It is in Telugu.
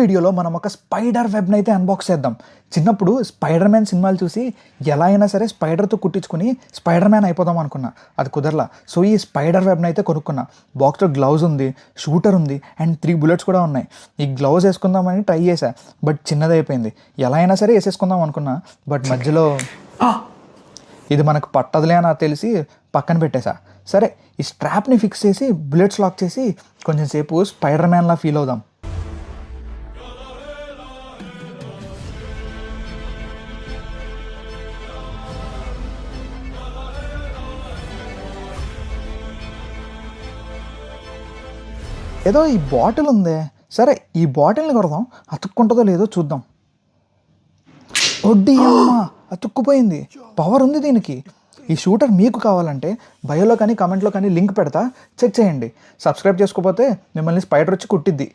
వీడియోలో మనం ఒక స్పైడర్ వెబ్ని అయితే అన్బాక్స్ చేద్దాం. చిన్నప్పుడు స్పైడర్ మ్యాన్ సినిమాలు చూసి ఎలా అయినా సరే స్పైడర్తో కుట్టించుకుని స్పైడర్ మ్యాన్ అయిపోదాం అనుకున్నా, అది కుదరలా. సో ఈ స్పైడర్ వెబ్ని అయితే కొనుక్కున్నా. బాక్స్లో గ్లౌజ్ ఉంది, షూటర్ ఉంది అండ్ 3 bullets కూడా ఉన్నాయి. ఈ గ్లౌజ్ వేసుకుందామని ట్రై చేశా, బట్ చిన్నదైపోయింది. ఎలా అయినా సరే వేసేసుకుందాం అనుకున్నా, బట్ మధ్యలో ఇది మనకు పట్టదులే అని తెలిసి పక్కన పెట్టేశా. సరే, ఈ స్ట్రాప్ని ఫిక్స్ చేసి బుల్లెట్స్ లాక్ చేసి కొంచెం సేపు స్పైడర్ మ్యాన్లా ఫీల్ అవుదాం. ఏదో ఈ బాటిల్ ఉందే, సరే ఈ బాటిల్ని కొడదాం, అతుక్కుంటుందో లేదో చూద్దాం. ఒడ్డి అమ్మ, అతుక్కుపోయింది. పవర్ ఉంది దీనికి. ఈ షూటర్ మీకు కావాలంటే బయోలో కానీ కామెంట్లో కానీ లింక్ పెడతా, చెక్ చేయండి. సబ్స్క్రైబ్ చేసుకోకపోతే మిమ్మల్ని స్పైడర్ వచ్చి కుట్టిద్ది.